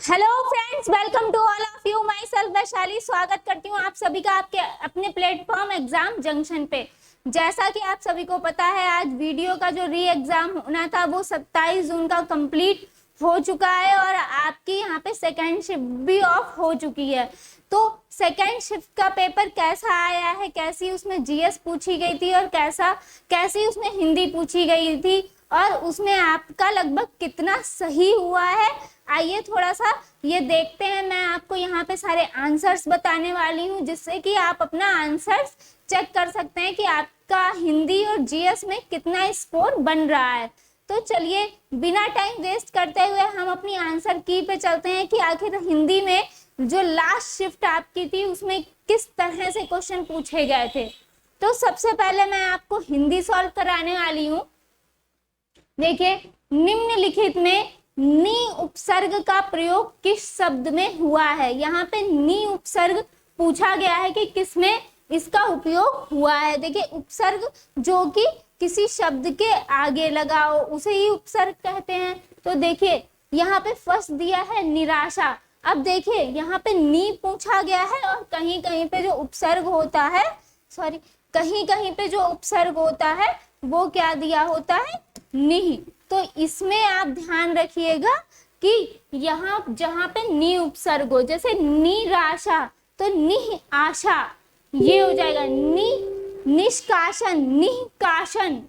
Hello friends, welcome to all of you. Myself Vaishali स्वागत करती हूँ आप सभी का आपके अपने प्लेटफॉर्म एग्जाम जंक्शन पे। जैसा कि आप सभी को पता है, आज वीडियो का जो री एग्जाम होना था वो 27 जून का कंप्लीट हो चुका है और आपकी यहाँ पे सेकेंड शिफ्ट भी ऑफ हो चुकी है। तो सेकेंड शिफ्ट का पेपर कैसा आया है, कैसी उसमें जीएस पूछी गई थी और कैसी उसमें हिंदी पूछी गई थी और उसमें आपका लगभग कितना सही हुआ है, आइए थोड़ा सा ये देखते हैं। मैं आपको यहाँ पे सारे आंसर्स बताने वाली हूँ जिससे कि आप अपना आंसर्स चेक कर सकते हैं कि आपका हिंदी और जीएस में कितना स्कोर बन रहा है। तो चलिए बिना टाइम वेस्ट करते हुए हम अपनी आंसर की पे चलते हैं कि आखिर हिंदी में जो लास्ट शिफ्ट आपकी थी उसमें किस तरह से क्वेश्चन पूछे गए थे। तो सबसे पहले मैं आपको हिंदी सॉल्व कराने वाली हूँ। देखिए, निम्नलिखित में नी उपसर्ग का प्रयोग किस शब्द में हुआ है। यहाँ पे नी उपसर्ग पूछा गया है कि किसमें इसका उपयोग हुआ है। देखिए, उपसर्ग जो कि किसी शब्द के आगे लगा हो उसे ही उपसर्ग कहते हैं। तो देखिए यहाँ पे फर्स्ट दिया है निराशा। अब देखिए यहाँ पे नी पूछा गया है और कहीं कहीं पे जो उपसर्ग होता है, कहीं कहीं पे जो उपसर्ग होता है वो क्या दिया होता है, नी। तो इसमें आप ध्यान रखिएगा कि यहाँ जहाँ पे नी उपसर्ग हो, जैसे निराशा तो नि आशा, ये हो जाएगा नि निष्कासन, निकासन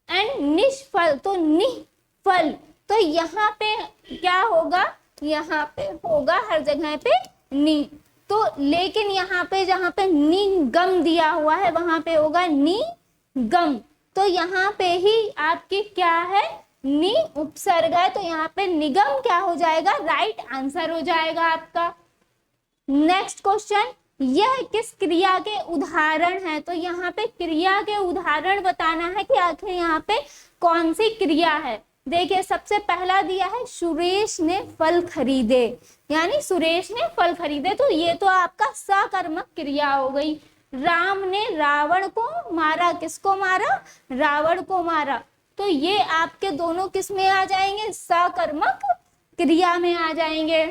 एंड निष्फल तो निफल। तो यहाँ पे क्या होगा, यहाँ पे होगा हर जगह पे नी। तो लेकिन यहाँ पे जहाँ पे निगम दिया हुआ है वहां पे होगा निगम। तो यहाँ पे ही आपकी क्या है, नि उपसर्ग है, तो यहाँ पे निगम क्या हो जाएगा, राइट आंसर हो जाएगा आपका। नेक्स्ट क्वेश्चन, यह किस क्रिया के उदाहरण है। तो यहाँ पे क्रिया के उदाहरण बताना है कि आखिर यहाँ पे कौन सी क्रिया है। देखिए सबसे पहला दिया है सुरेश ने फल खरीदे, यानी सुरेश ने फल खरीदे, तो ये तो आपका सकर्मक क्रिया हो गई। राम ने रावण को मारा, किसको मारा, रावण को मारा, तो ये आपके दोनों किस में आ जाएंगे, सकर्मक क्रिया में आ जाएंगे।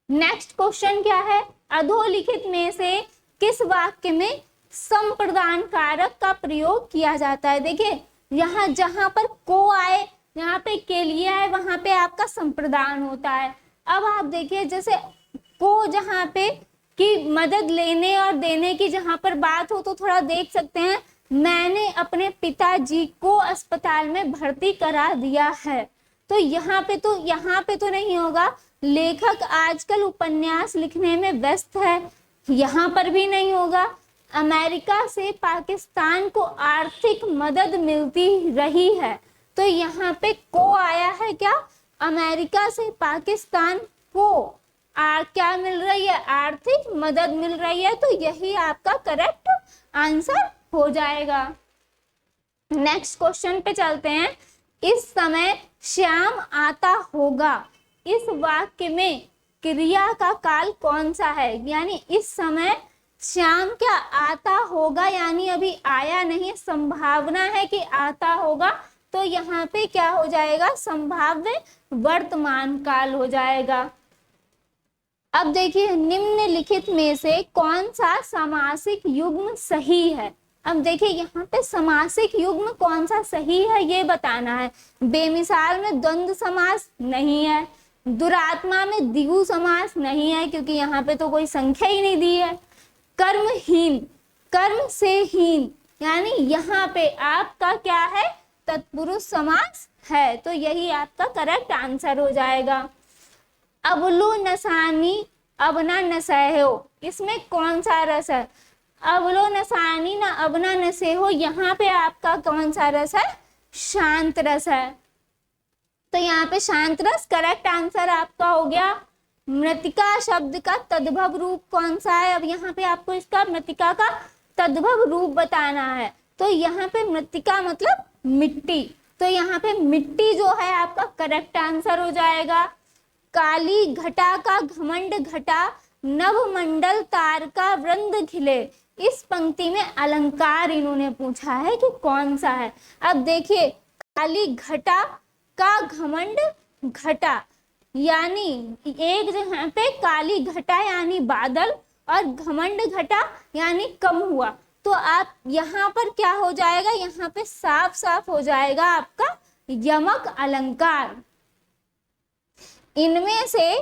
नेक्स्ट क्वेश्चन क्या है, अधोलिखित में से किस वाक्य में संप्रदान कारक का प्रयोग किया जाता है। देखिए यहाँ जहां पर को आए, यहाँ पे के लिए आए, वहां पे आपका संप्रदान होता है। अब आप देखिए जैसे को जहाँ पे कि मदद लेने और देने की जहां पर बात हो तो थोड़ा देख सकते हैं, मैंने अपने पिताजी को अस्पताल में भर्ती करा दिया है। तो यहाँ पे तो नहीं होगा, लेखक आजकल उपन्यास लिखने में व्यस्त है, यहाँ पर भी नहीं होगा। अमेरिका से पाकिस्तान को आर्थिक मदद मिलती रही है, तो यहाँ पे को आया है क्या, अमेरिका से पाकिस्तान को क्या मिल रही है, आर्थिक मदद मिल रही है, तो यही आपका करेक्ट आंसर हो जाएगा। नेक्स्ट क्वेश्चन पे चलते हैं, इस समय श्याम आता होगा, इस वाक्य में क्रिया का काल कौन सा है। यानी इस समय श्याम क्या आता होगा, यानी अभी आया नहीं, संभावना है कि आता होगा, तो यहाँ पे क्या हो जाएगा, संभाव्य वर्तमान काल हो जाएगा। अब देखिए निम्नलिखित में से कौन सा समासिक युग्म सही है। अब देखिए यहाँ पे समासिक युग्म कौन सा सही है ये बताना है। बेमिसाल में द्वंद्व समास नहीं है, दुरात्मा में द्विगु समास नहीं है क्योंकि यहाँ पे तो कोई संख्या ही नहीं दी है। कर्महीन, कर्म से हीन, यानी यहाँ पे आपका क्या है, तत्पुरुष समास है, तो यही आपका करेक्ट आंसर हो जाएगा। अबलू नसानी अबना नसहो, इसमें कौन सा रस है, अबलो नसानी ना अबना नसहो, यहाँ पे आपका कौन सा रस है, शांत रस है, तो यहाँ पे शांत रस करेक्ट आंसर आपका हो गया। मृतिका शब्द का तद्भव रूप कौन सा है। अब यहाँ पे आपको इसका मृतिका का तद्भव रूप बताना है, तो यहाँ पे मृतिका मतलब मिट्टी, तो यहाँ पे मिट्टी जो है आपका करेक्ट आंसर हो जाएगा। काली घटा का घमंड घटा, नवमंडल तार का वृंद खिले, इस पंक्ति में अलंकार इन्होंने पूछा है कि कौन सा है। अब देखिए काली घटा का घमंड घटा, यानी एक जगह पे काली घटा यानी बादल और घमंड घटा यानी कम हुआ। तो आप यहाँ पर क्या हो जाएगा, यहाँ पे साफ साफ हो जाएगा आपका यमक अलंकार। इनमें से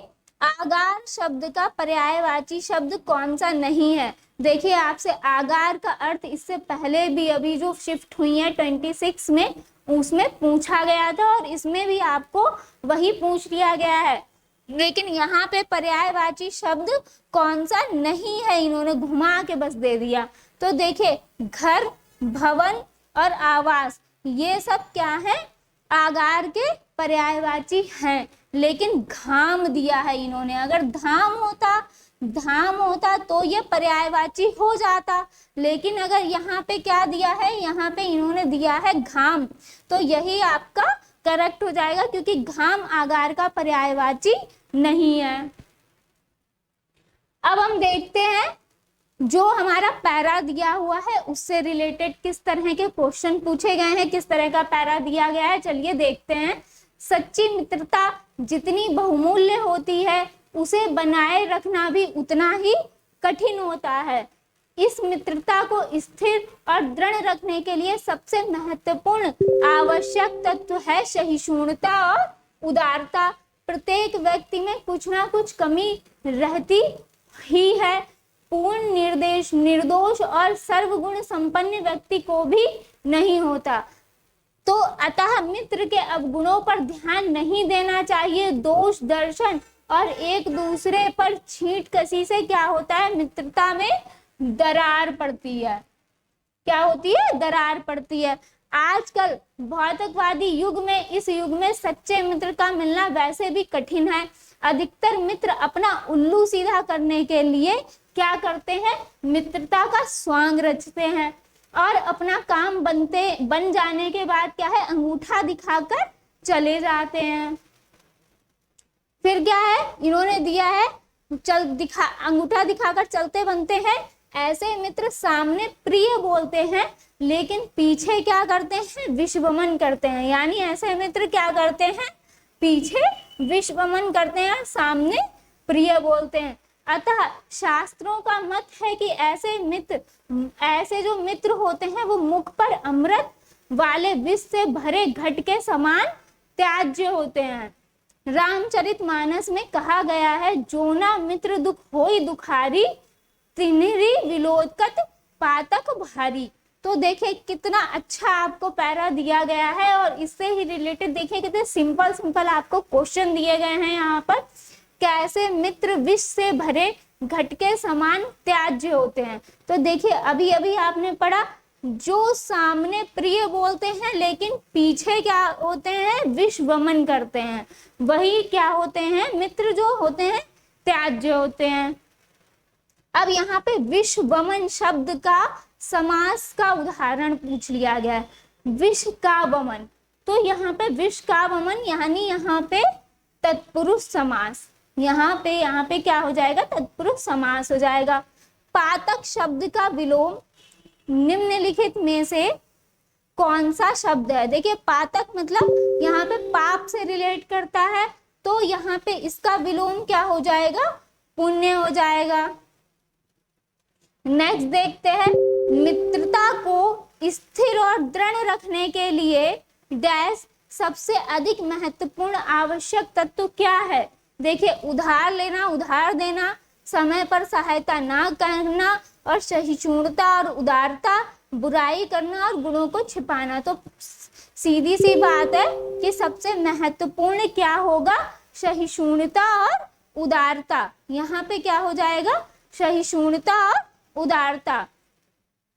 आगार शब्द का पर्यायवाची शब्द कौन सा नहीं है? देखिए आपसे आगार का अर्थ इससे पहले भी अभी जो शिफ्ट हुई है 26 में उसमें पूछा गया था और इसमें भी आपको वही पूछ लिया गया है, लेकिन यहाँ पे पर्यायवाची शब्द कौन सा नहीं है, इन्होंने घुमा के बस दे दिया। तो देखिए घर, भवन और आवास ये सब क्या है, आगार के पर्यायवाची हैं, लेकिन घाम दिया है इन्होंने। अगर धाम होता तो ये पर्यायवाची हो जाता, लेकिन अगर यहाँ पे क्या दिया है, यहाँ पे इन्होंने दिया है घाम, तो यही आपका करेक्ट हो जाएगा क्योंकि घाम आगार का पर्यायवाची नहीं है। अब हम देखते हैं जो हमारा पैरा दिया हुआ है उससे रिलेटेड किस तरह के क्वेश्चन पूछे गए हैं, किस तरह का पैरा दिया गया है, चलिए देखते हैं। सच्ची मित्रता जितनी बहुमूल्य होती है उसे बनाए रखना भी उतना ही कठिन होता है। इस मित्रता को स्थिर और दृढ़ रखने के लिए सबसे महत्वपूर्ण आवश्यक तत्व है सहिष्णुता और उदारता। प्रत्येक व्यक्ति में कुछ ना कुछ कमी रहती ही है। पूर्ण निर्दोष और सर्वगुण संपन्न व्यक्ति को भी नहीं होता। तो अतः मित्र के अवगुणों पर ध्यान नहीं देना चाहिए। दोष दर्शन और एक दूसरे पर छींट कसी से क्या होता है, मित्रता में दरार पड़ती है। क्या होती है, दरार पड़ती है। आजकल भौतिकवादी युग में, इस युग में सच्चे मित्र का मिलना वैसे भी कठिन है। अधिकतर मित्र अपना उल्लू सीधा करने के लिए क्या करते हैं, मित्रता का स्वांग रचते हैं और अपना काम बन जाने के बाद क्या है, अंगूठा दिखाकर चले जाते हैं। फिर क्या है, इन्होंने दिया है अंगूठा दिखाकर चलते बनते हैं। ऐसे मित्र सामने प्रिय बोलते हैं लेकिन पीछे क्या करते हैं, विषवमन करते हैं। यानी ऐसे मित्र क्या करते हैं, पीछे विषवमन करते हैं, सामने प्रिय बोलते हैं। अतः शास्त्रों का मत है कि ऐसे जो मित्र होते हैं वो मुख पर अमृत वाले विष से भरे घट के समान त्याज्य होते हैं। रामचरितमानस में कहा गया है, जोना मित्र दुख होई दुखारी, तिन्हरी विलोकत पातक भारी। तो देखिए कितना अच्छा आपको पैरा दिया गया है और इससे ही रिलेटेड देखिए कितने सिंपल आपको क्वेश्चन दिए गए हैं यहाँ पर। कैसे मित्र विष से भरे घट के समान त्याज्य होते हैं। तो देखिए अभी अभी आपने पढ़ा, जो सामने प्रिय बोलते हैं लेकिन पीछे क्या होते हैं, विष वमन करते हैं, वही क्या होते हैं, मित्र जो होते हैं त्याज्य होते हैं। अब यहाँ पे विष वमन शब्द का समास का उदाहरण पूछ लिया गया है, विष का वमन। तो यहाँ पे विष का वमन यानी यहाँ पे तत्पुरुष समास, यहाँ पे क्या हो जाएगा, तत्पुरुष समास हो जाएगा। पातक शब्द का विलोम निम्नलिखित में से कौन सा शब्द है। देखिए पातक मतलब यहाँ पे पाप से रिलेट करता है, तो यहाँ पे इसका विलोम क्या हो जाएगा, पुण्य हो जाएगा। नेक्स्ट देखते हैं, मित्रता को स्थिर और दृढ़ रखने के लिए डैश सबसे अधिक महत्वपूर्ण आवश्यक तत्व क्या है। देखिए उधार लेना, उधार देना, समय पर सहायता ना करना और सहिष्णुता और उदारता, बुराई करना और गुणों को छिपाना। तो सीधी सी बात है कि सबसे महत्वपूर्ण क्या होगा, सहिष्णुता और उदारता। यहाँ पे क्या हो जाएगा, सहिष्णुता और उदारता।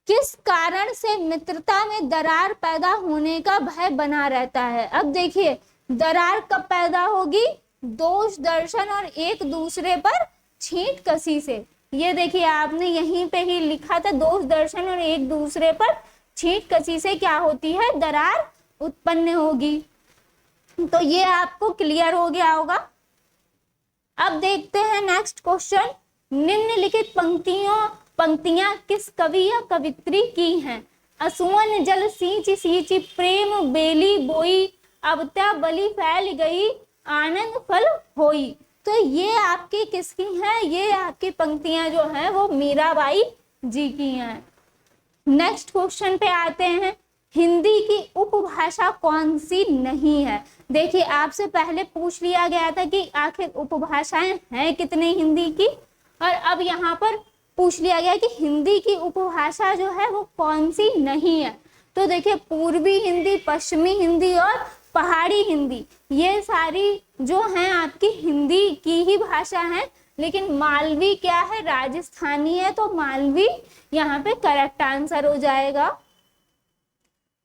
किस कारण से मित्रता में दरार पैदा होने का भय बना रहता है। अब देखिए दरार कब पैदा होगी, दोष दर्शन और एक दूसरे पर छींट कसी से। ये देखिए आपने यहीं पे ही लिखा था, दोष दर्शन और एक दूसरे पर छींट कसी से क्या होती है, दरार उत्पन्न होगी। तो ये आपको क्लियर हो गया होगा। अब देखते हैं नेक्स्ट क्वेश्चन, निम्नलिखित पंक्तियां किस कवि या कवित्री की हैं। असुवन जल सींच सींच प्रेम बेली बोई, अब त्या बलि फैल गई, आनंद फल होई। तो ये आपकी किसकी हैं? ये आपकी पंक्तियां जो हैं वो मीराबाई जी की हैं। नेक्स्ट क्वेश्चन पे आते हैं, हिंदी की उपभाषा कौन सी नहीं है? देखिए आपसे पहले पूछ लिया गया था कि आखिर उपभाषाएं हैं कितनी हिंदी की, और अब यहाँ पर पूछ लिया गया कि हिंदी की उपभाषा जो है वो कौन सी नहीं है। तो देखिए पूर्वी हिंदी, पश्चिमी हिंदी और पहाड़ी हिंदी, ये सारी जो हैं आपकी हिंदी की ही भाषा है, लेकिन मालवी क्या है? राजस्थानी है, तो मालवी यहाँ पे करेक्ट आंसर हो जाएगा।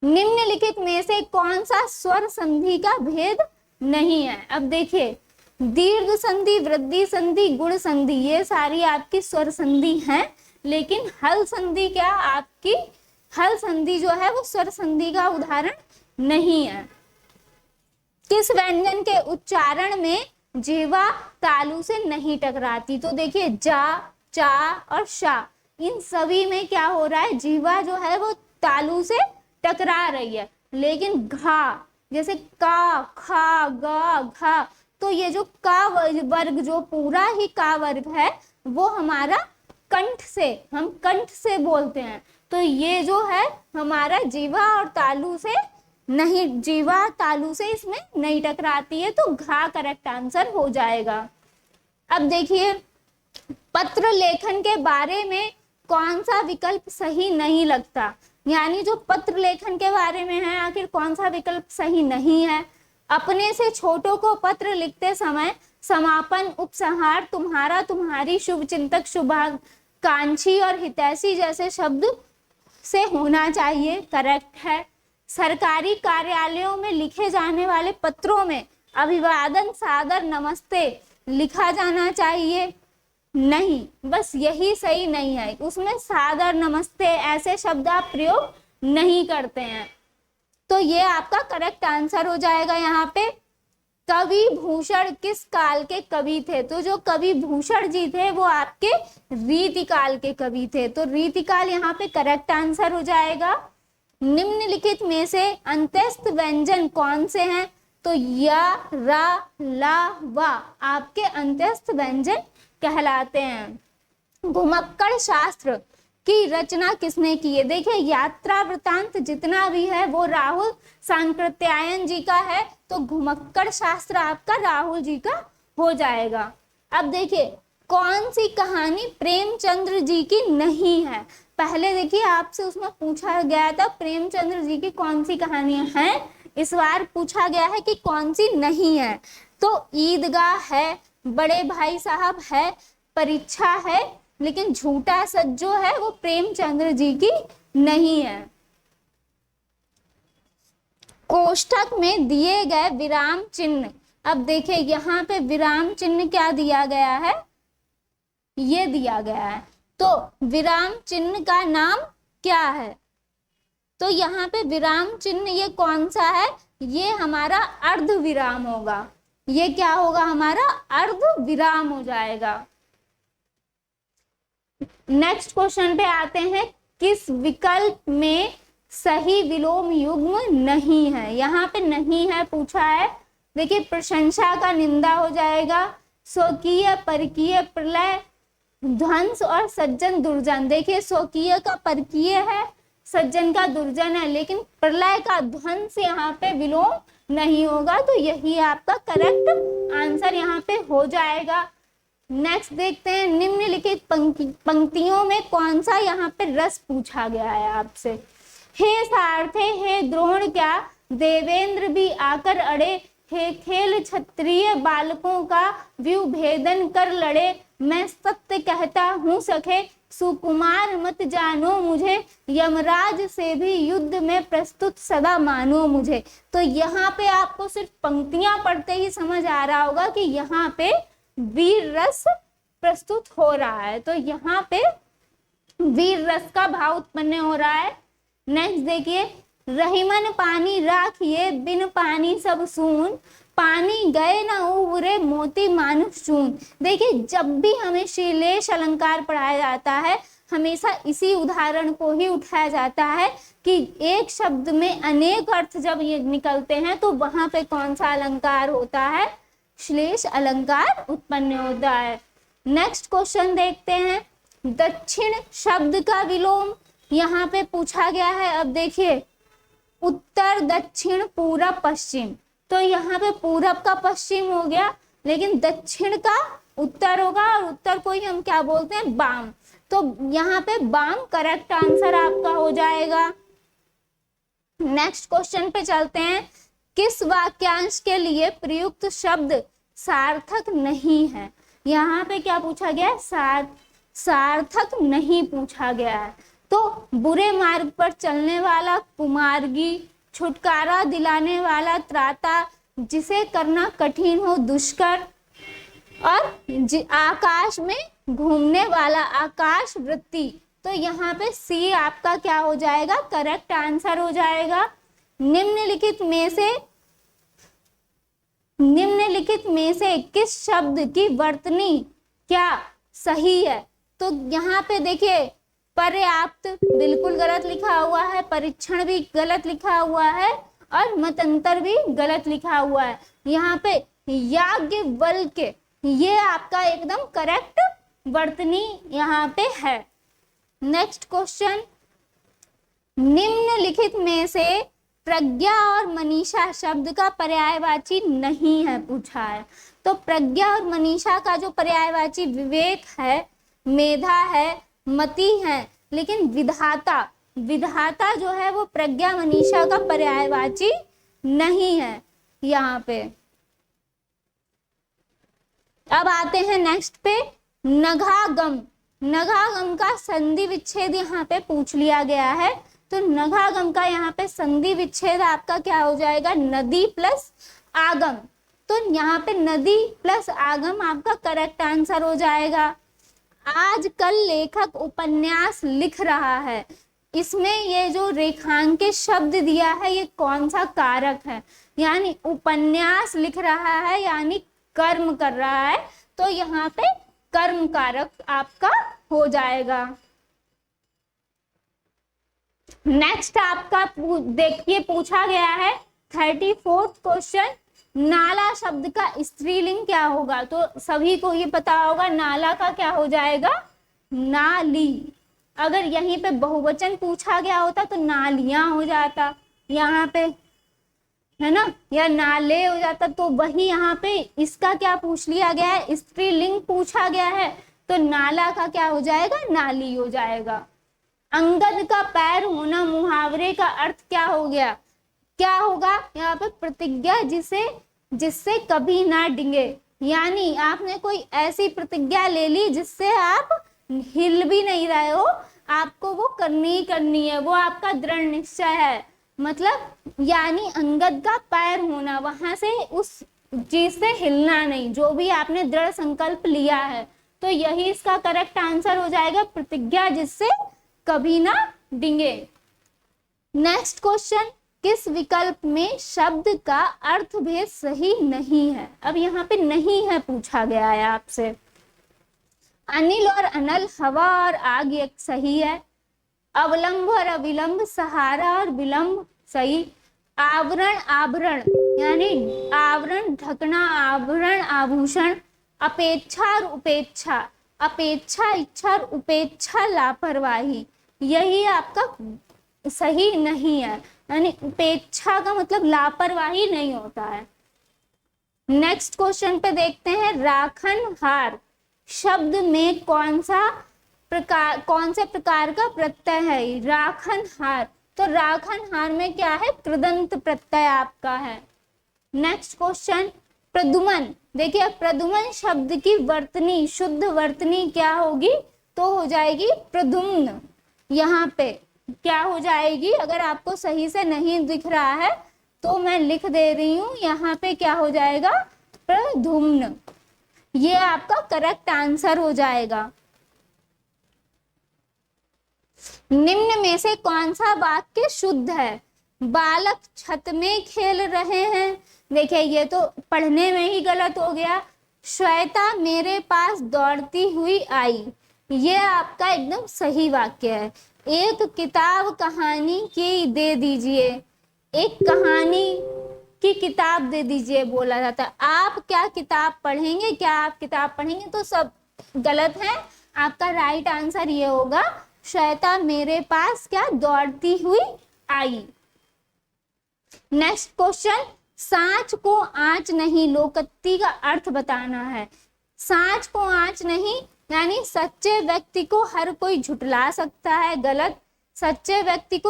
निम्नलिखित में से कौन सा स्वर संधि का भेद नहीं है? अब देखिए दीर्घ संधि, वृद्धि संधि, गुण संधि, ये सारी आपकी स्वर संधि हैं, लेकिन हल संधि क्या आपकी? हल संधि जो है वो स्वर संधि का उदाहरण नहीं है। किस व्यंजन के उच्चारण में जिह्वा तालु से नहीं टकराती? तो देखिए जा, चा और शा, इन सभी में क्या हो रहा है? जिह्वा जो है वो तालु से टकरा रही है, लेकिन घा, जैसे का, खा, गा, घा, तो ये जो का वर्ग जो पूरा ही का वर्ग है वो हमारा कंठ से, हम कंठ से बोलते हैं, तो ये जो है हमारा जीवा और तालु से नहीं, जीवा तालु से इसमें नहीं टकराती है, तो घा करेक्ट आंसर हो जाएगा। अब देखिए पत्र लेखन के बारे में कौन सा विकल्प सही नहीं लगता? यानी जो पत्र लेखन के बारे में है आखिर कौन सा विकल्प सही नहीं है? अपने से छोटों को पत्र लिखते समय समापन, उपसंहार, तुम्हारा, तुम्हारी, शुभ चिंतक, शुभाकांक्षी और हितैषी जैसे शब्द से होना चाहिए, करेक्ट है। सरकारी कार्यालयों में लिखे जाने वाले पत्रों में अभिवादन, सादर, नमस्ते लिखा जाना चाहिए, नहीं, बस यही सही नहीं है, उसमें सादर, नमस्ते ऐसे शब्द आप प्रयोग नहीं करते हैं, तो ये आपका करेक्ट आंसर हो जाएगा। यहाँ पे कवि भूषण किस काल के कवि थे? तो जो कवि भूषण जी थे वो आपके रीतिकाल के कवि थे, तो रीतिकाल यहाँ पे करेक्ट आंसर हो जाएगा। निम्नलिखित में से अंत्यस्थ व्यंजन कौन से हैं? तो या, रा, ला, वा आपके अंत्यस्थ व्यंजन कहलाते हैं। घुमक्कड़ शास्त्र की रचना किसने की है? देखिए यात्रा वृतांत जितना भी है वो राहुल सांकृत्यायन जी का है, तो घुमक्कड़ शास्त्र आपका राहुल जी का हो जाएगा। अब देखिए कौन सी कहानी प्रेमचंद्र जी की नहीं है? पहले देखिए आपसे उसमें पूछा गया था प्रेमचंद्र जी की कौन सी कहानियां हैं, इस बार पूछा गया है कि कौन सी नहीं है। तो ईदगाह है, बड़े भाई साहब है, परीक्षा है, लेकिन झूठा सच जो है वो प्रेमचंद्र जी की नहीं है। कोष्ठक में दिए गए विराम चिन्ह, अब देखिए यहाँ पे विराम चिन्ह क्या दिया गया है? ये दिया गया है, तो विराम चिन्ह का नाम क्या है? तो यहाँ पे विराम चिन्ह ये कौन सा है? ये हमारा अर्ध विराम होगा, ये क्या होगा? हमारा अर्ध विराम हो जाएगा। नेक्स्ट क्वेश्चन पे आते हैं, किस विकल्प में सही विलोम युग्म नहीं है? यहाँ पे नहीं है पूछा है, देखिए प्रशंसा का निंदा हो जाएगा, स्वकीय, परकीय, प्रलय, ध्वंस और सज्जन, दुर्जन। देखिए स्वकीय का परकीय है, सज्जन का दुर्जन है, लेकिन प्रलय का ध्वंस यहाँ पे विलोम नहीं होगा, तो यही आपका करेक्ट आंसर यहाँ पे हो जाएगा। नेक्स्ट देखते हैं, निम्नलिखित पंक्तियों में कौन सा यहाँ पे रस पूछा गया है आपसे? हे सारथे, हे द्रोण, क्या देवेंद्र भी आकर अड़े, हे खेल क्षत्रिय बालकों का व्यू भेदन कर लड़े, मैं सत्य कहता हूँ सखे, सुकुमार मत जानो मुझे, यमराज से भी युद्ध में प्रस्तुत सदा मानो मुझे। तो यहाँ पे आपको सिर्फ पंक्तियां पढ़ते ही समझ आ रहा होगा कि यहाँ पे वीर रस प्रस्तुत हो रहा है, तो यहाँ पे वीर रस का भाव उत्पन्न हो रहा है। नेक्स्ट देखिए, रहीमन पानी राखिए, बिन पानी सब सून, पानी गए न उबरे मोती मानुष चून। देखिए जब भी हमें श्रीलेश अलंकार पढ़ाया जाता है हमेशा इसी उदाहरण को ही उठाया जाता है कि एक शब्द में अनेक अर्थ जब ये निकलते हैं तो वहां पे कौन सा अलंकार होता है? श्लेष अलंकार उत्पन्न होता है। नेक्स्ट क्वेश्चन देखते हैं, दक्षिण शब्द का विलोम यहाँ पे पूछा गया है। अब देखिए, उत्तर, दक्षिण, पूरब, पश्चिम, तो यहाँ पे पूरब का पश्चिम हो गया, लेकिन दक्षिण का उत्तर होगा, और उत्तर को ही हम क्या बोलते हैं, बाम। तो यहाँ पे बाम करेक्ट आंसर आपका हो जाएगा। नेक्स्ट क्वेश्चन पे चलते हैं, किस वाक्यांश के लिए प्रयुक्त शब्द सार्थक नहीं है। यहाँ पे क्या पूछा गया है, सार्थक नहीं पूछा गया है। तो बुरे मार्ग पर चलने वाला कुमार्गी, छुटकारा दिलाने वाला त्राता, जिसे करना कठिन हो दुष्कर, और आकाश में घूमने वाला आकाश वृत्ति। तो यहाँ पे सी आपका क्या हो जाएगा, करेक्ट आंसर हो जाएगा। निम्नलिखित में से किस शब्द की वर्तनी क्या सही है। तो यहाँ पे देखिए, पर्याप्त बिल्कुल गलत लिखा हुआ है, परीक्षण भी गलत लिखा हुआ है, और मतंतर भी गलत लिखा हुआ है। यहाँ पे याज्ञवल्क्य, ये आपका एकदम करेक्ट वर्तनी यहाँ पे है। नेक्स्ट क्वेश्चन, निम्नलिखित में से प्रज्ञा और मनीषा शब्द का पर्यायवाची नहीं है पूछा है। तो प्रज्ञा और मनीषा का जो पर्यायवाची विवेक है, मेधा है, मति है, लेकिन विधाता जो है वो प्रज्ञा मनीषा का पर्यायवाची नहीं है यहाँ पे। अब आते हैं नेक्स्ट पे, नघागम का संधि विच्छेद यहाँ पे पूछ लिया गया है। तो नघागम का यहाँ पे संधि विच्छेद आपका क्या हो जाएगा, नदी प्लस आगम। तो यहाँ पे नदी प्लस आगम आपका करेक्ट आंसर हो जाएगा। आजकल लेखक उपन्यास लिख रहा है, इसमें ये जो रेखांकित शब्द दिया है ये कौन सा कारक है, यानी उपन्यास लिख रहा है यानी कर्म कर रहा है, तो यहाँ पे कर्म कारक आपका हो जाएगा। नेक्स्ट आपका देखिए पूछा गया है 34th क्वेश्चन, नाला शब्द का स्त्रीलिंग क्या होगा। तो सभी को ये पता होगा, नाला का क्या हो जाएगा, नाली। अगर यहीं पे बहुवचन पूछा गया होता तो नालियां हो जाता यहाँ पे, है ना, या नाले हो जाता। तो वही यहाँ पे इसका क्या पूछ लिया गया है, स्त्रीलिंग पूछा गया है, तो नाला का क्या हो जाएगा, नाली हो जाएगा। अंगद का पैर होना मुहावरे का अर्थ क्या हो गया, क्या होगा यहाँ पे, प्रतिज्ञा जिससे कभी ना डिंगे, यानी आपने कोई ऐसी प्रतिज्ञा ले ली जिससे आप हिल भी नहीं रहे हो, आपको वो करनी ही करनी है, वो आपका दृढ़ निश्चय है। मतलब यानी अंगद का पैर होना, वहां से उस चीज से हिलना नहीं, जो भी आपने दृढ़ संकल्प लिया है। तो यही इसका करेक्ट आंसर हो जाएगा, प्रतिज्ञा जिससे कभी ना डिंगे। नेक्स्ट क्वेश्चन, किस विकल्प में शब्द का अर्थ भेद सही नहीं है। अब यहाँ पे नहीं है पूछा गया है आपसे। अनिल और अनल, हवा और आग एक सही है। अवलंब और अविलंब, सहारा और विलंब सही। आवरण आभरण, यानी आवरण ढकना, आभरण आभूषण। अपेक्षा और उपेक्षा, अपेक्षा इच्छा और उपेक्षा लापरवाही, यही आपका सही नहीं है, यानी उपेक्षा का मतलब लापरवाही नहीं होता है। नेक्स्ट क्वेश्चन पे देखते हैं, राखन हार शब्द में कौन से प्रकार का प्रत्यय है। राखन हार, तो राखन हार में क्या है, कृदंत प्रत्यय आपका है। नेक्स्ट क्वेश्चन, प्रदुमन, देखिए प्रदुमन शब्द की वर्तनी, शुद्ध वर्तनी क्या होगी, तो हो जाएगी प्रदुम्न। यहाँ पे क्या हो जाएगी, अगर आपको सही से नहीं दिख रहा है तो मैं लिख दे रही हूँ, यहाँ पे क्या हो जाएगा, प्रधुम्न। ये आपका करेक्ट आंसर हो जाएगा। निम्न में से कौन सा वाक्य शुद्ध है। बालक छत में खेल रहे हैं, देखिए ये तो पढ़ने में ही गलत हो गया। श्वेता मेरे पास दौड़ती हुई आई, ये आपका एकदम सही वाक्य है। एक किताब कहानी की दे दीजिए, एक कहानी की किताब दे दीजिए बोला जाता है। आप क्या किताब पढ़ेंगे, क्या आप किताब पढ़ेंगे, तो सब गलत है। आपका राइट आंसर ये होगा, श्वेता मेरे पास क्या दौड़ती हुई आई। नेक्स्ट क्वेश्चन, सांच को आंच नहीं, लोकोक्ति का अर्थ बताना है। सांच को आंच नहीं यानी सच्चे व्यक्ति को हर कोई झुठला सकता है, गलत। सच्चे व्यक्ति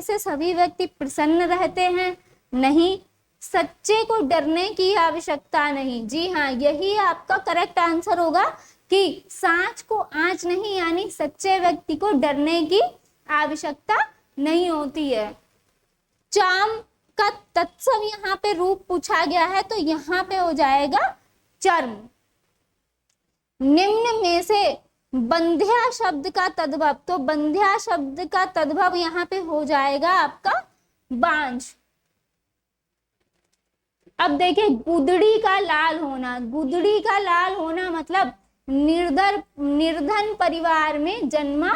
से सभी व्यक्ति प्रसन्न रहते हैं, नहीं। सच्चे को डरने की आवश्यकता नहीं, जी हाँ, यही आपका करेक्ट आंसर होगा कि सांच को आंच नहीं यानी सच्चे व्यक्ति को डरने की आवश्यकता नहीं होती है। चाम का तत्सम यहाँ पे रूप पूछा गया है, तो यहाँ पे हो जाएगा चर्म। निम्न में से बंध्या शब्द का तद्भव, तो बंध्या शब्द का तद्भव यहाँ पे हो जाएगा आपका बांझ। अब देखिए, गुदड़ी का लाल होना, गुदड़ी का लाल होना मतलब निर्धन परिवार में जन्मा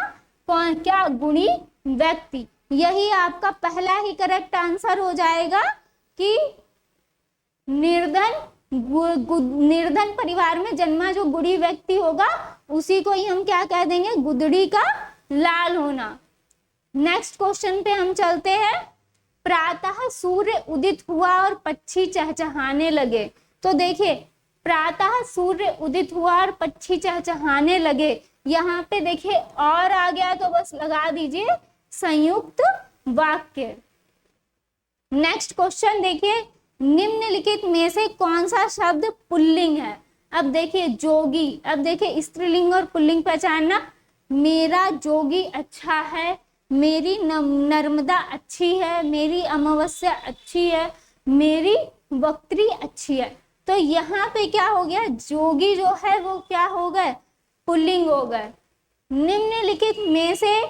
कौन, क्या गुणी व्यक्ति। यही आपका पहला ही करेक्ट आंसर हो जाएगा कि निर्धन परिवार में जन्मा जो गुणी व्यक्ति होगा उसी को ही हम क्या कह देंगे, गुदड़ी का लाल होना। नेक्स्ट क्वेश्चन पे हम चलते हैं। प्रातः सूर्य उदित हुआ और पक्षी चहचहाने लगे, तो देखिए प्रातः सूर्य उदित हुआ और पक्षी चहचहाने लगे, यहाँ पे देखिए और आ गया तो बस लगा दीजिए संयुक्त वाक्य। नेक्स्ट क्वेश्चन देखिए, निम्नलिखित में से कौन सा शब्द पुल्लिंग है। अब देखिए जोगी, अब देखिए स्त्रीलिंग और पुल्लिंग पहचानना। मेरा जोगी अच्छा है, मेरी नर्मदा अच्छी है, मेरी अमावस्या अच्छी है, मेरी वक्त्री अच्छी है। तो यहाँ पे क्या हो गया, जोगी जो है वो क्या हो गए, पुल्लिंग हो गए। निम्नलिखित में से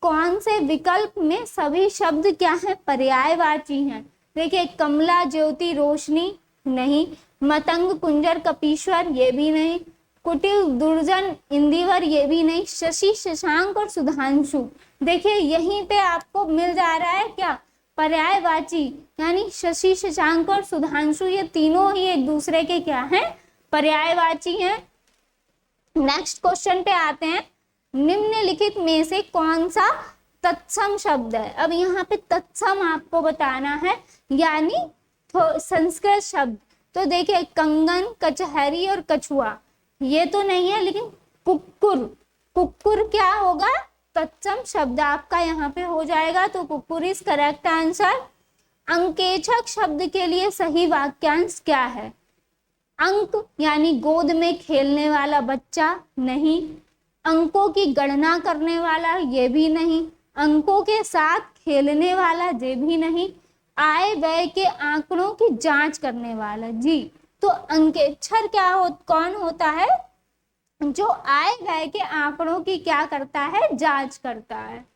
कौन से विकल्प में सभी शब्द क्या है, पर्यायवाची हैं। देखिए कमला ज्योति रोशनी नहीं, मतंग कुंजर कपीश्वर ये भी नहीं, कुटिल दुर्जन इंदिवर ये भी नहीं, शशि शशांक और सुधांशु। देखिए यहीं पे आपको मिल जा रहा है क्या, पर्यायवाची, यानी शशि शशांक और सुधांशु ये तीनों ही एक दूसरे के क्या हैं, पर्यायवाची हैं। नेक्स्ट क्वेश्चन पे आते हैं। निम्नलिखित में से कौन सा तत्सम शब्द है। अब यहाँ पे तत्सम आपको बताना है, यानी संस्कृत शब्द। तो देखिए कंगन, कचहरी और कछुआ ये तो नहीं है, लेकिन कुक्कुर, कुक्कुर क्या होगा, तत्सम शब्द आपका यहाँ पे हो जाएगा, तो कुक्कुर इज करेक्ट आंसर। अंकेक्षक शब्द के लिए सही वाक्यांश क्या है। अंक यानी गोद में खेलने वाला बच्चा नहीं, अंकों की गणना करने वाला ये भी नहीं, अंकों के साथ खेलने वाला ये भी नहीं, आय व्यय के आंकड़ों की जांच करने वाला, जी। तो अंकेक्षर कौन होता है, जो आय व्यय के आंकड़ों की क्या करता है, जांच करता है।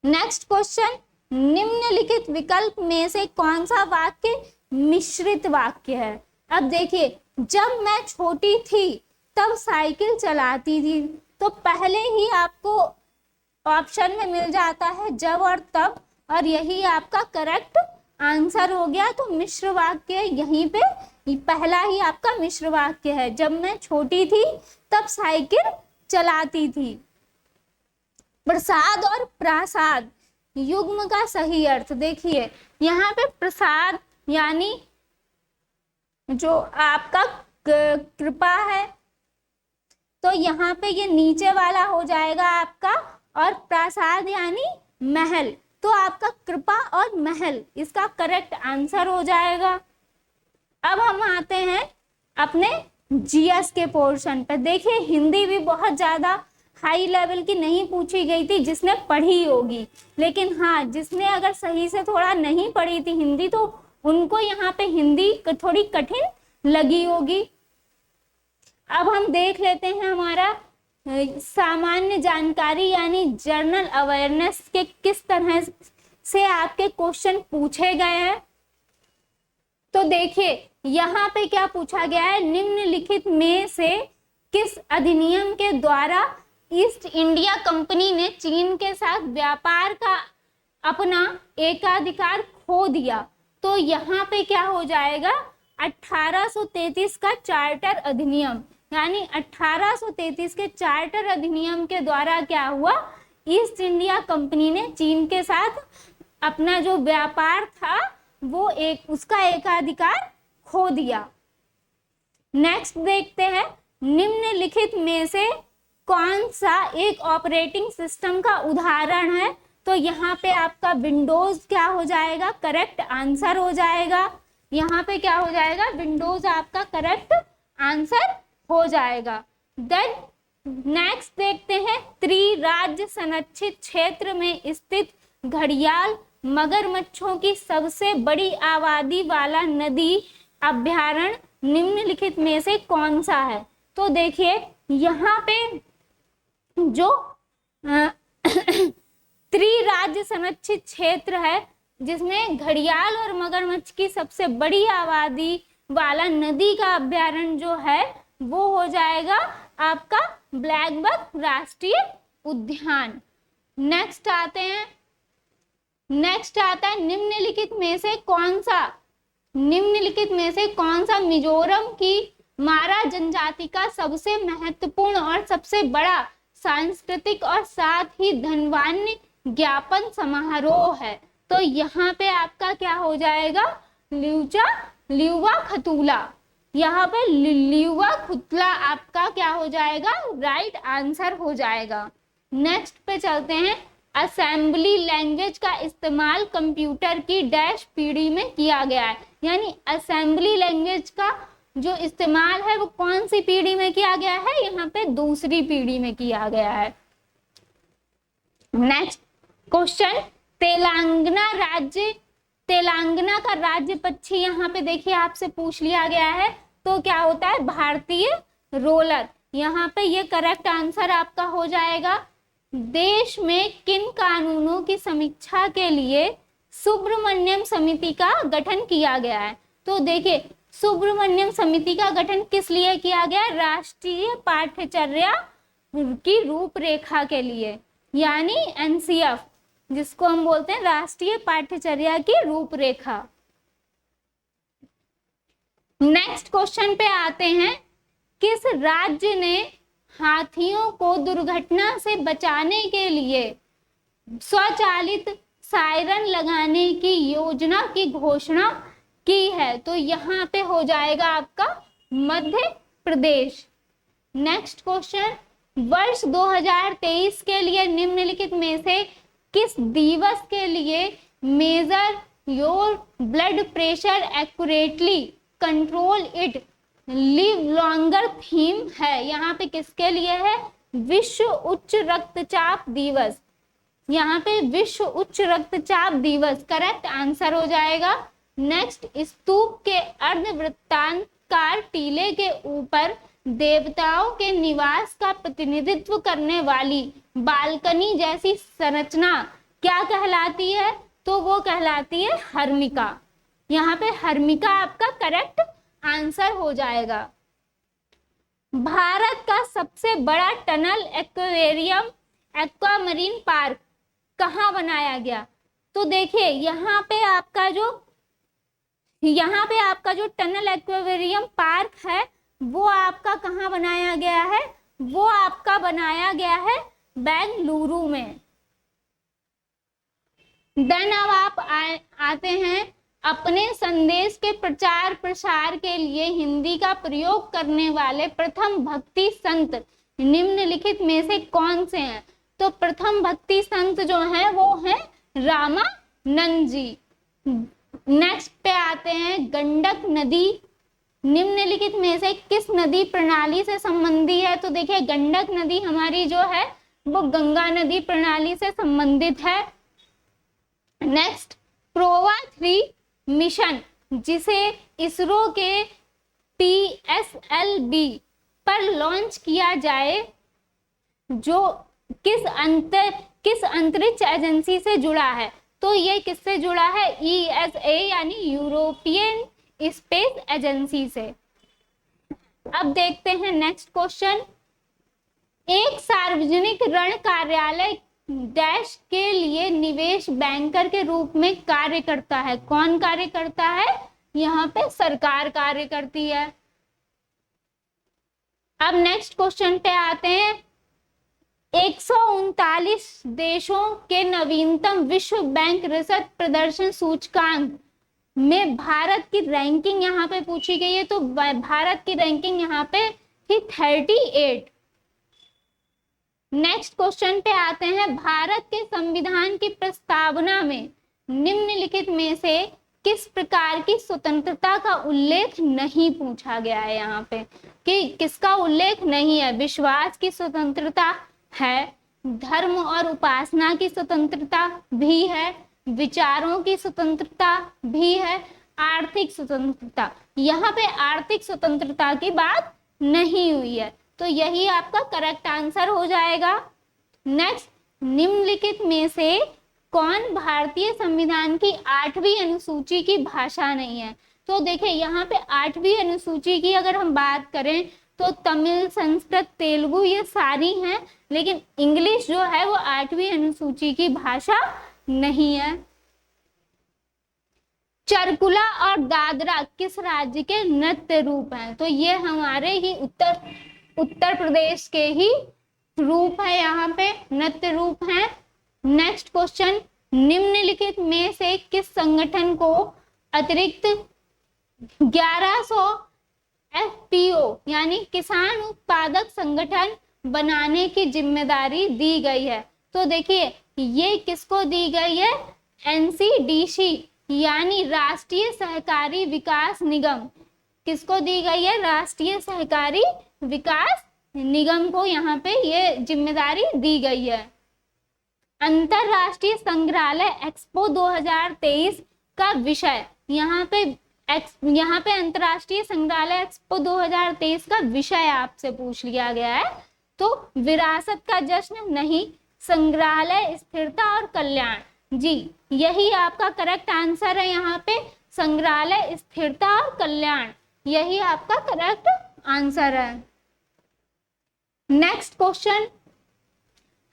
नेक्स्ट क्वेश्चन, निम्नलिखित विकल्प में से कौन सा वाक्य मिश्रित वाक्य है। अब देखिए, जब मैं छोटी थी तब साइकिल चलाती थी, तो पहले ही आपको ऑप्शन में मिल जाता है जब और तब, और यही आपका करेक्ट आंसर हो गया। तो मिश्र वाक्य यहीं पे पहला ही आपका मिश्र वाक्य है, जब मैं छोटी थी तब साइकिल चलाती थी। प्रसाद और प्रासाद युग्म का सही अर्थ देखिए, यहाँ पे प्रसाद यानी जो आपका कृपा है, तो यहाँ पे ये नीचे वाला हो जाएगा आपका, और प्रासाद यानी महल, तो आपका कृपा और महल इसका करेक्ट आंसर हो जाएगा। अब हम आते हैं अपने जीएस के पोर्शन पे। देखिए हिंदी भी बहुत ज्यादा हाई लेवल की नहीं पूछी गई थी जिसने पढ़ी होगी, लेकिन हाँ जिसने अगर सही से थोड़ा नहीं पढ़ी थी हिंदी, तो उनको यहाँ पे हिंदी थोड़ी कठिन लगी होगी। अब हम देख लेते हैं हमारा सामान्य जानकारी यानी जनरल अवेयरनेस के किस तरह से आपके क्वेश्चन पूछे गए हैं। तो देखिए यहाँ पे क्या पूछा गया है, निम्नलिखित में से किस अधिनियम के द्वारा ईस्ट इंडिया कंपनी ने चीन के साथ व्यापार का अपना एकाधिकार खो दिया। तो यहाँ पे क्या हो जाएगा, 1833 का चार्टर अधिनियम, यानी 1833 के चार्टर अधिनियम के द्वारा क्या हुआ, ईस्ट इंडिया कंपनी ने चीन के साथ अपना जो व्यापार था वो उसका एकाधिकार खो दिया। नेक्स्ट देखते हैं, निम्नलिखित में से कौन सा एक ऑपरेटिंग सिस्टम का उदाहरण है। तो यहाँ पे आपका विंडोज क्या हो जाएगा, करेक्ट आंसर हो जाएगा। यहाँ पे क्या हो जाएगा, विंडोज आपका करेक्ट आंसर हो जाएगा। देन नेक्स्ट देखते हैं, त्रिराज्य संरक्षित क्षेत्र में स्थित घड़ियाल मगरमच्छों की सबसे बड़ी आबादी वाला नदी अभयारण्य निम्नलिखित में से कौन सा है। तो देखिए यहाँ पे जो त्रिराज्य संरक्षित क्षेत्र है जिसमें घड़ियाल और मगरमच्छ की सबसे बड़ी आबादी वाला नदी का अभयारण्य जो है वो हो जाएगा आपका ब्लैक बक राष्ट्रीय उद्यान। नेक्स्ट आता है निम्नलिखित में से कौन सा मिजोरम की मारा जनजाति का सबसे महत्वपूर्ण और सबसे बड़ा सांस्कृतिक और साथ ही धनवान्य ज्ञापन समारोह है। तो यहाँ पे आपका क्या हो जाएगा, ल्यूवा खतूला। यहाँ पे ल्यूवा खुतला आपका क्या हो जाएगा, राइट आंसर हो जाएगा। नेक्स्ट पे चलते हैं, असेंबली लैंग्वेज का इस्तेमाल कंप्यूटर की डैश पीढ़ी में किया गया है, यानी असेंबली लैंग्वेज का जो इस्तेमाल है वो कौन सी पीढ़ी में किया गया है, यहाँ पे दूसरी पीढ़ी में किया गया है। नेक्स्ट क्वेश्चन, तेलंगाना का राज्य पक्षी यहाँ पे देखिए आपसे पूछ लिया गया है, तो क्या होता है, भारतीय रोलर। यहाँ पे ये करेक्ट आंसर आपका हो जाएगा। देश में किन कानूनों की समीक्षा के लिए सुब्रमण्यम समिति का गठन किया गया है। तो देखिए सुब्रमण्यम समिति का गठन किस लिए किया गया, राष्ट्रीय पाठ्यचर्या की रूपरेखा के लिए, यानी एनसीएफ जिसको हम बोलते हैं राष्ट्रीय पाठ्यचर्या की रूपरेखा। नेक्स्ट क्वेश्चन पे आते हैं, किस राज्य ने हाथियों को दुर्घटना से बचाने के लिए स्वचालित सायरन लगाने की योजना की घोषणा की है। तो यहाँ पे हो जाएगा आपका मध्य प्रदेश। नेक्स्ट क्वेश्चन, वर्ष 2023 के लिए निम्नलिखित में से किस दिवस के लिए major your blood pressure accurately control it live longer theme है। यहाँ पे किसके लिए है, विश्व उच्च रक्तचाप दिवस। यहाँ पे विश्व उच्च रक्तचाप दिवस करेक्ट आंसर हो जाएगा। नेक्स्ट, स्तूप के अर्धवृत्ताकार टीले के ऊपर देवताओं के निवास का प्रतिनिधित्व करने वाली बालकनी जैसी संरचना क्या कहलाती है, तो वो कहलाती है हर्मिका। यहाँ पे हर्मिका आपका करेक्ट आंसर हो जाएगा। भारत का सबसे बड़ा टनल एक्वेरियम एक्वामरीन पार्क कहाँ बनाया गया। तो देखिए यहाँ पे आपका जो टनल एक्वेरियम पार्क है वो आपका कहाँ बनाया गया है, वो आपका बनाया गया है बेंगलुरु में। देन अब आप आते हैं, अपने संदेश के प्रचार प्रसार के लिए हिंदी का प्रयोग करने वाले प्रथम भक्ति संत निम्नलिखित में से कौन से हैं। तो प्रथम भक्ति संत जो हैं वो हैं रामानंद जी। नेक्स्ट पे आते हैं, गंडक नदी निम्नलिखित में से किस नदी प्रणाली से संबंधी है। तो देखिए गंडक नदी हमारी जो है वो गंगा नदी प्रणाली से संबंधित है। नेक्स्ट, प्रोवा 3 मिशन जिसे इसरो के PSLV पर लॉन्च किया जाए जो किस अंतरिक्ष एजेंसी से जुड़ा है। तो ये किससे जुड़ा है, ESA यानी यूरोपियन स्पेस एजेंसी से। अब देखते हैं नेक्स्ट क्वेश्चन, एक सार्वजनिक रण कार्यालय डैश के लिए निवेश बैंकर के रूप में कार्य करता है। कौन कार्य करता है? यहाँ पे सरकार कार्य करती है। अब नेक्स्ट क्वेश्चन पे आते हैं। 139 देशों के नवीनतम विश्व बैंक रिसर्च प्रदर्शन सूचकांक में भारत की रैंकिंग यहाँ पे पूछी गई है। तो भारत की रैंकिंग यहाँ पे थी 38। नेक्स्ट क्वेश्चन पे आते हैं। भारत के संविधान की प्रस्तावना में निम्नलिखित में से किस प्रकार की स्वतंत्रता का उल्लेख नहीं पूछा गया है? यहाँ पे कि किसका उल्लेख नहीं है? विश्वास की स्वतंत्रता है, धर्म और उपासना की स्वतंत्रता भी है, विचारों की स्वतंत्रता भी है, आर्थिक स्वतंत्रता। यहाँ पे आर्थिक स्वतंत्रता की बात नहीं हुई है, तो यही आपका करेक्ट आंसर हो जाएगा। नेक्स्ट, निम्नलिखित में से कौन भारतीय संविधान की 8वीं अनुसूची की भाषा नहीं है? तो देखिए यहाँ पे 8वीं अनुसूची की अगर हम बात करें तो तमिल, संस्कृत, तेलुगु ये सारी हैं, लेकिन इंग्लिश जो है वो 8वीं अनुसूची की भाषा नहीं है। चरकुला और दादरा किस राज्य के नृत्य रूप हैं? तो ये हमारे ही उत्तर प्रदेश के ही रूप है, यहाँ पे नृत्य रूप है। नेक्स्ट क्वेश्चन, निम्नलिखित में से किस संगठन को अतिरिक्त 1100 FPO यानी किसान उत्पादक संगठन बनाने की जिम्मेदारी दी गई है? तो देखिए ये किसको दी गई है? NCDC यानी राष्ट्रीय सहकारी विकास निगम। किसको दी गई है? राष्ट्रीय सहकारी विकास निगम को यहाँ पे ये जिम्मेदारी दी गई है। अंतरराष्ट्रीय संग्रहालय एक्सपो 2023 का विषय, यहाँ पे अंतरराष्ट्रीय संग्रहालय एक्सपो 2023 का विषय आपसे पूछ लिया गया है। तो विरासत का जश्न नहीं, संग्रहालय स्थिरता और कल्याण। जी यही आपका करेक्ट आंसर है। यहाँ पे संग्रहालय स्थिरता और कल्याण यही आपका करेक्ट आंसर है। नेक्स्ट क्वेश्चन,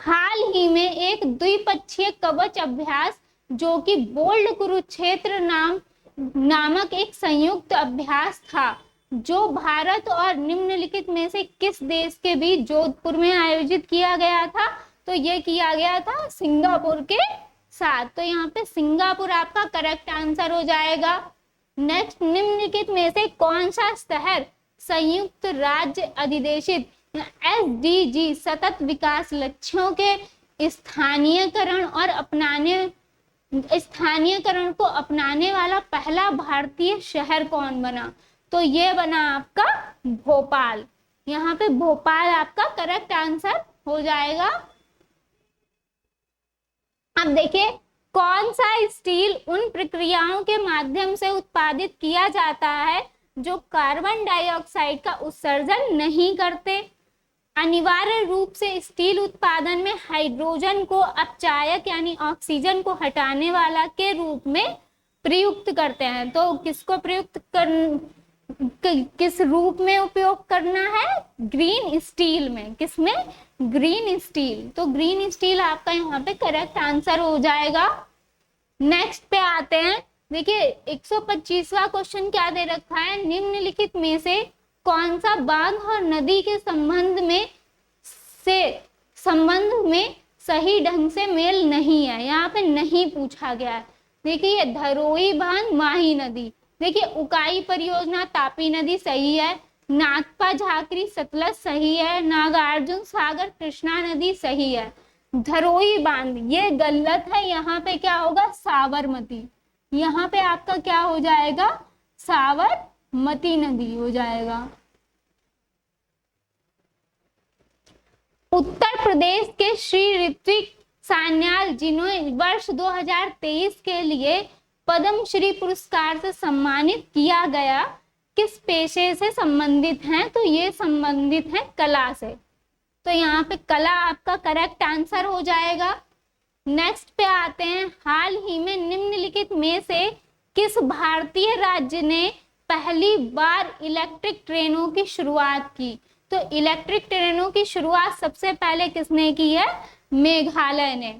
हाल ही में एक द्विपक्षीय कवच अभ्यास जो कि बोल्ड कुरुक्षेत्र नामक एक संयुक्त अभ्यास था, जो भारत और निम्नलिखित में से किस देश के बीच जोधपुर में आयोजित किया गया था? तो ये किया गया था सिंगापुर के साथ। तो यहाँ पे सिंगापुर आपका करेक्ट आंसर हो जाएगा। नेक्स्ट, निम्नलिखित में से कौन सा शहर संयुक्त राज्य अधिदेशित SDG सतत विकास लक्ष्यों के स्थानीयकरण को अपनाने वाला पहला भारतीय शहर कौन बना? तो ये बना आपका भोपाल। यहाँ पे भोपाल आपका करेक्ट आंसर हो जाएगा। अब देखिए, कौन सा स्टील उन प्रक्रियाओं के माध्यम से उत्पादित किया जाता है जो कार्बन डाइऑक्साइड का उत्सर्जन नहीं करते? अनिवार्य रूप से स्टील उत्पादन में हाइड्रोजन को अपचायक यानी ऑक्सीजन को हटाने वाला के रूप में प्रयुक्त करते हैं। तो किसको किस रूप में उपयोग करना है? ग्रीन स्टील में। किसमें? Green steel. तो ग्रीन स्टील आपका यहाँ पे करेक्ट आंसर हो जाएगा। नेक्स्ट पे आते हैं। देखिए 125वां क्वेश्चन क्या दे रखा है? निम्नलिखित में से कौन सा बांध और नदी के संबंध में सही ढंग से मेल नहीं है? यहाँ पे नहीं पूछा गया है। देखिए धरोई बांध, माही नदी। देखिए उकाई परियोजना तापी नदी सही है, नागपा झाकरी सतलज सही है, नागार्जुन सागर कृष्णा नदी सही है। धरोई बांध ये गलत है, यहाँ पे क्या होगा? साबरमती। यहाँ पे आपका क्या हो जाएगा? साबरमती नदी हो जाएगा। उत्तर प्रदेश के श्री ऋत्विक सान्याल, जिन्होंने वर्ष 2023 के लिए पद्म श्री पुरस्कार से सम्मानित किया गया, किस पेशे से संबंधित हैं? तो ये संबंधित है कला से। तो यहाँ पे कला आपका करेक्ट आंसर हो जाएगा। नेक्स्ट पे आते हैं। हाल ही में निम्नलिखित में से किस भारतीय राज्य ने पहली बार इलेक्ट्रिक ट्रेनों की शुरुआत की? तो इलेक्ट्रिक ट्रेनों की शुरुआत सबसे पहले किसने की है? मेघालय ने।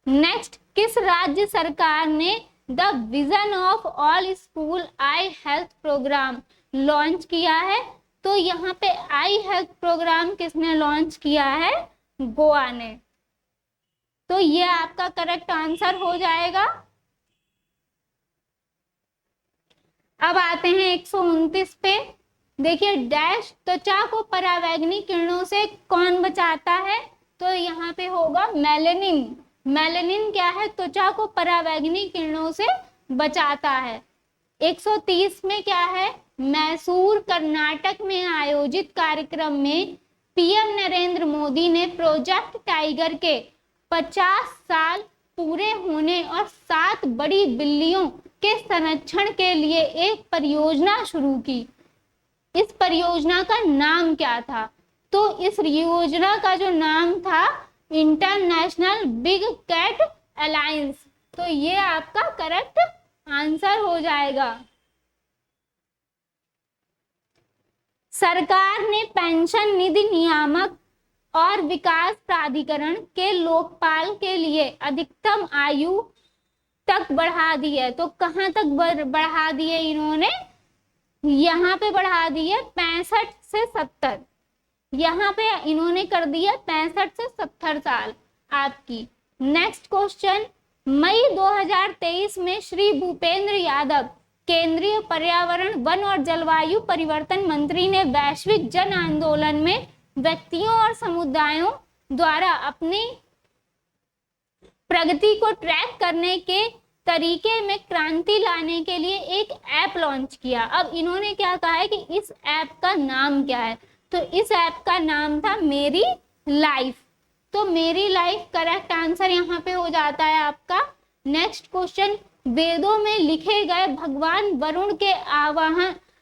नेक्स्ट, किस राज्य सरकार ने the vision of all school eye health programme launch किया है? तो यहाँ पे आई हेल्थ प्रोग्राम किसने लॉन्च किया है? गोवा ने। तो ये आपका करेक्ट आंसर हो जाएगा। अब आते हैं 129 पे। देखिए, डैश त्वचा को परावैंगनी किरणों से कौन बचाता है? तो यहाँ पे होगा मेलेनिन। मेलेनिन क्या है? त्वचा को परावैंगनी किरणों से बचाता है। 130 में क्या है? मैसूर कर्नाटक में आयोजित कार्यक्रम में पीएम नरेंद्र मोदी ने प्रोजेक्ट टाइगर के 50 साल पूरे होने और 7 बड़ी बिल्लियों के संरक्षण के लिए एक परियोजना शुरू की। इस परियोजना का नाम क्या था? तो इस योजना का जो नाम था इंटरनेशनल बिग कैट अलायंस। तो ये आपका करेक्ट आंसर हो जाएगा। सरकार ने पेंशन निधि नियामक और विकास प्राधिकरण के लोकपाल के लिए अधिकतम आयु तक बढ़ा दी है। तो कहां तक बढ़ा दी है इन्होंने? यहाँ पे बढ़ा दी है 65 से 70। यहाँ पे इन्होंने कर दिया 65 से 70 साल आपकी। नेक्स्ट क्वेश्चन, मई 2023 में श्री भूपेंद्र यादव केंद्रीय पर्यावरण, वन और जलवायु परिवर्तन मंत्री ने वैश्विक जन आंदोलन में व्यक्तियों और समुदायों द्वारा अपनी प्रगति को ट्रैक करने के तरीके में क्रांति लाने के लिए एक ऐप लॉन्च किया। अब इन्होंने क्या कहा है कि इस ऐप का नाम क्या है? तो इस ऐप का नाम था मेरी लाइफ। तो मेरी लाइफ करेक्ट आंसर यहाँ पे हो जाता है आपका। नेक्स्ट क्वेश्चन, वेदों में लिखे गए भगवान वरुण के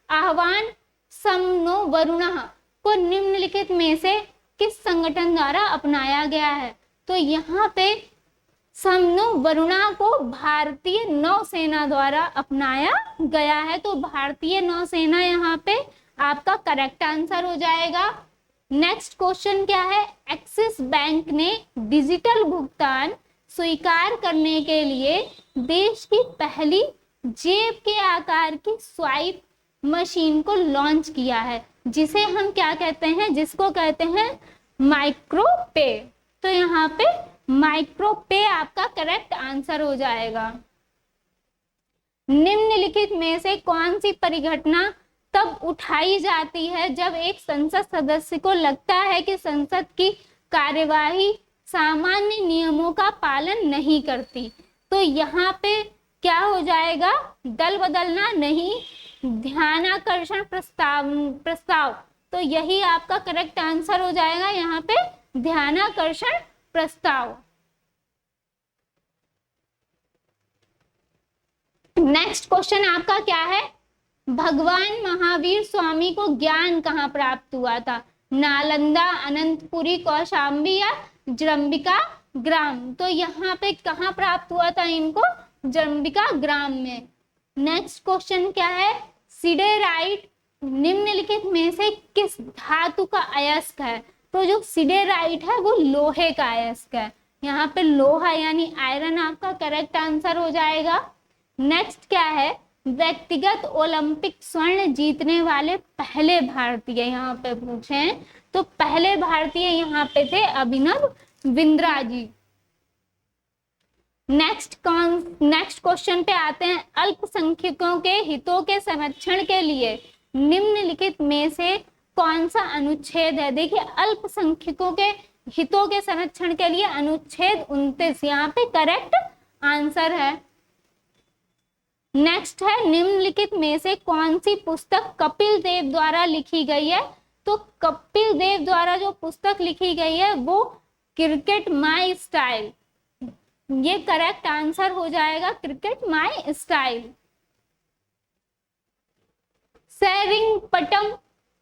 आह्वान समनो वरुणः को निम्नलिखित में से किस संगठन द्वारा अपनाया गया है? तो यहाँ पे समनो वरुणा को भारतीय नौसेना द्वारा अपनाया गया है। तो भारतीय नौसेना यहाँ पे आपका करेक्ट आंसर हो जाएगा। नेक्स्ट क्वेश्चन क्या है? एक्सिस बैंक ने डिजिटल भुगतान स्वीकार करने के लिए देश की पहली जेब के आकार की स्वाइप मशीन को लॉन्च किया है, जिसे हम क्या कहते हैं? जिसको कहते हैं माइक्रो पे। तो यहाँ पे माइक्रो पे आपका करेक्ट आंसर हो जाएगा। निम्नलिखित में से कौन सी परिघटना तब उठाई जाती है जब एक संसद सदस्य को लगता है कि संसद की कार्यवाही सामान्य नियमों का पालन नहीं करती? तो यहाँ पे क्या हो जाएगा? दल बदलना नहीं, ध्यानाकर्षण प्रस्ताव। तो यही आपका करेक्ट आंसर हो जाएगा यहाँ पे, ध्यानाकर्षण प्रस्ताव। नेक्स्ट क्वेश्चन आपका क्या है? भगवान महावीर स्वामी को ज्ञान कहाँ प्राप्त हुआ था? नालंदा, अनंतपुरी, कौशाम्बी या जम्बिका ग्राम? तो यहाँ पे कहाँ प्राप्त हुआ था इनको? जम्बिका ग्राम में। नेक्स्ट क्वेश्चन क्या है? सिडेराइट निम्नलिखित में से किस धातु का अयस्क है? तो जो सिडेराइट है वो लोहे का अयस्क है। यहाँ पे लोहा यानी आयरन आपका करेक्ट आंसर हो जाएगा। नेक्स्ट क्या है? व्यक्तिगत ओलंपिक स्वर्ण जीतने वाले पहले भारतीय यहाँ पे पूछे हैं। तो पहले भारतीय यहाँ पे थे अभिनव बिंद्रा जी। नेक्स्ट क्वेश्चन पे आते हैं। अल्पसंख्यकों के हितों के संरक्षण के लिए निम्नलिखित में से कौन सा अनुच्छेद है? देखिए, अल्पसंख्यकों के हितों के संरक्षण के लिए अनुच्छेद 29 यहाँ पे करेक्ट आंसर है। नेक्स्ट है, निम्नलिखित में से कौन सी पुस्तक कपिल देव द्वारा लिखी गई है? तो कपिल देव द्वारा जो पुस्तक लिखी गई है वो क्रिकेट माय स्टाइल, ये करेक्ट आंसर हो जाएगा, क्रिकेट माय स्टाइल। सेरिंगपटम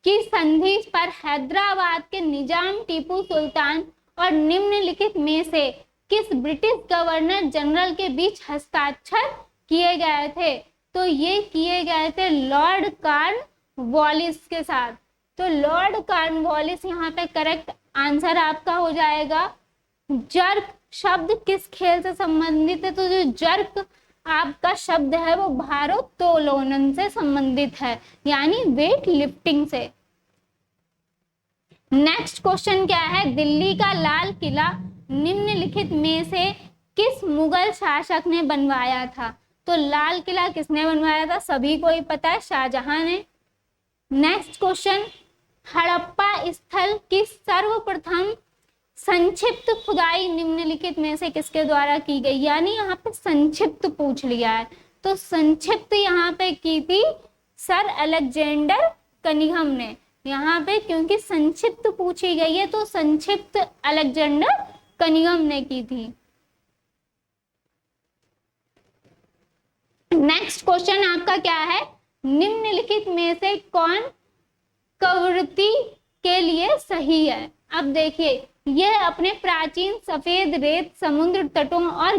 की संधि पर हैदराबाद के निजाम टीपू सुल्तान और निम्नलिखित में से किस ब्रिटिश गवर्नर जनरल के बीच हस्ताक्षर किए गए थे? तो ये किए गए थे लॉर्ड कॉर्नवालिस के साथ। तो लॉर्ड कॉर्नवालिस यहाँ पे करेक्ट आंसर आपका हो जाएगा जर्क शब्द किस खेल से संबंधित है? तो जो जर्क आपका शब्द है वो भारोत्तोलन से संबंधित है, यानी वेट लिफ्टिंग से। नेक्स्ट क्वेश्चन क्या है? दिल्ली का लाल किला निम्नलिखित में से किस मुगल शासक ने बनवाया था? तो लाल किला किसने बनवाया था? सभी को ही पता है, शाहजहां ने। नेक्स्ट क्वेश्चन, हड़प्पा स्थल की सर्वप्रथम संक्षिप्त खुदाई निम्नलिखित में से किसके द्वारा की गई? यानी यहाँ पे संक्षिप्त पूछ लिया है, तो संक्षिप्त यहाँ पे की थी सर अलेक्जेंडर कनिंघम ने। यहाँ पे क्योंकि संक्षिप्त पूछी गई है तो संक्षिप्त अलेक्जेंडर कनिंघम ने की थी। नेक्स्ट क्वेश्चन आपका क्या है? निम्नलिखित में से कौन कवरती के लिए सही है? अब देखिए, यह अपने प्राचीन सफेद रेत समुद्र तटों और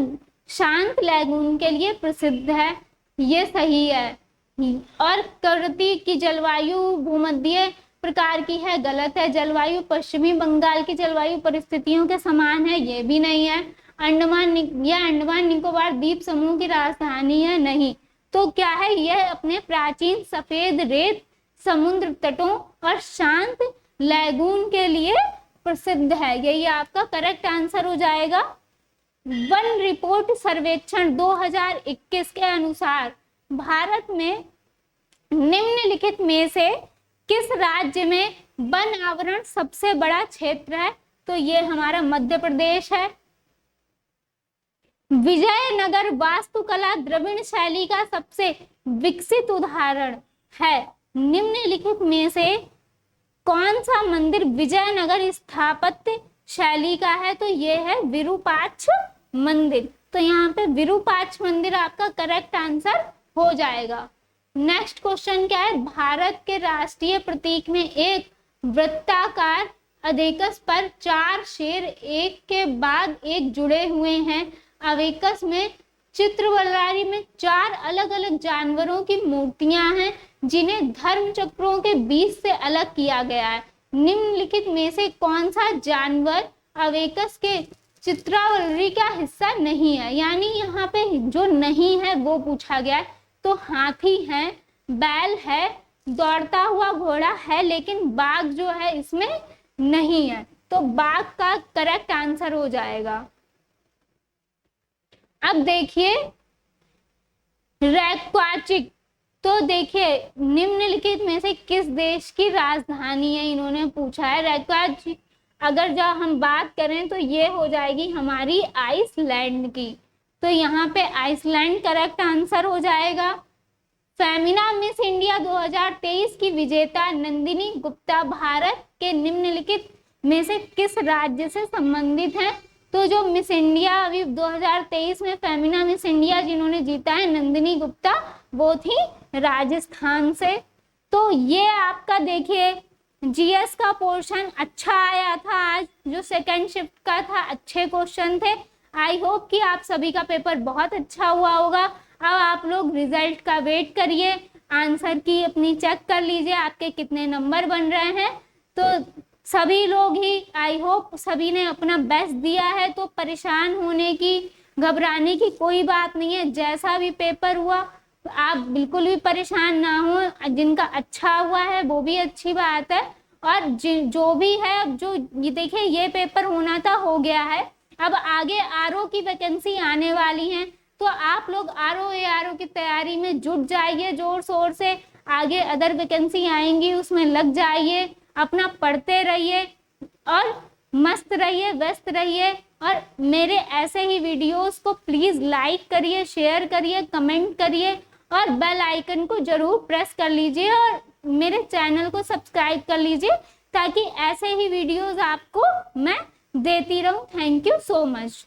शांत लैगून के लिए प्रसिद्ध है, ये सही है। और कवरती की जलवायु भूमध्य प्रकार की है, गलत है। जलवायु पश्चिमी बंगाल की जलवायु परिस्थितियों के समान है, ये भी नहीं है। अंडमान निकोबार द्वीप समूह की राजधानी है, नहीं। तो क्या है? यह अपने प्राचीन सफेद रेत समुद्र तटों और शांत लैगून के लिए प्रसिद्ध है, यही आपका करेक्ट आंसर हो जाएगा। वन रिपोर्ट सर्वेक्षण 2021 के अनुसार भारत में निम्नलिखित में से किस राज्य में वन आवरण सबसे बड़ा क्षेत्र है? तो ये हमारा मध्य प्रदेश है। विजयनगर वास्तुकला द्रविड़ शैली का सबसे विकसित उदाहरण है। निम्नलिखित में से कौन सा मंदिर विजयनगर स्थापत्य शैली का है? तो ये है विरूपाक्ष मंदिर। तो यहाँ पे विरूपाक्ष मंदिर आपका करेक्ट आंसर हो जाएगा। नेक्स्ट क्वेश्चन क्या है? भारत के राष्ट्रीय प्रतीक में एक वृत्ताकार अवेकस पर 4 शेर एक के बाद एक जुड़े हुए हैं। अवेकस में चित्रवल्लारी में 4 अलग अलग जानवरों की मूर्तियां हैं जिन्हें धर्म चक्रों के बीच से अलग किया गया है। निम्नलिखित में से कौन सा जानवर अवेकस के चित्रवल्लरी का हिस्सा नहीं है? यानी यहाँ पे जो नहीं है वो पूछा गया है। तो हाथी है, बैल है, दौड़ता हुआ घोड़ा है, लेकिन बाघ जो है इसमें नहीं है, तो बाघ का करेक्ट आंसर हो जाएगा। अब देखिए रेक्वाचिक, तो देखिए निम्नलिखित में से किस देश की राजधानी है, इन्होंने पूछा है। रेक्वाचिक अगर जो हम बात करें तो ये हो जाएगी हमारी आइसलैंड की, तो यहाँ पे आइसलैंड करेक्ट आंसर हो जाएगा। फेमिना मिस इंडिया 2023 की विजेता नंदिनी गुप्ता भारत के निम्नलिखित में से किस राज्य से संबंधित है? तो जो मिस इंडिया अभी 2023 में फेमिना मिस इंडिया जिन्होंने जीता है नंदिनी गुप्ता, वो थी राजस्थान से। तो ये आपका देखिए जीएस का पोर्शन अच्छा आया था आज, जो सेकंड शिफ्ट का था, अच्छे क्वेश्चन थे। आई होप कि आप सभी का पेपर बहुत अच्छा हुआ होगा। अब आप लोग रिजल्ट का वेट करिए, आंसर की अपनी चेक कर लीजिए आपके कितने नंबर बन रहे हैं। तो सभी लोग ही आई होप सभी ने अपना बेस्ट दिया है, तो परेशान होने की घबराने की कोई बात नहीं है। जैसा भी पेपर हुआ आप बिल्कुल भी परेशान ना हो, जिनका अच्छा हुआ है वो भी अच्छी बात है, और जो भी है अब जो ये देखिए ये पेपर होना था हो गया है। अब आगे आरओ की वैकेंसी आने वाली है, तो आप लोग आरओ एआरओ की तैयारी में जुट जाइए जोर शोर से। आगे अदर वैकेंसी आएंगी उसमें लग जाइए, अपना पढ़ते रहिए और मस्त रहिए, व्यस्त रहिए। और मेरे ऐसे ही वीडियोस को प्लीज लाइक करिए, शेयर करिए, कमेंट करिए और बेल आइकन को जरूर प्रेस कर लीजिए और मेरे चैनल को सब्सक्राइब कर लीजिए, ताकि ऐसे ही वीडियोस आपको मैं देती रहूं। Thank you so much.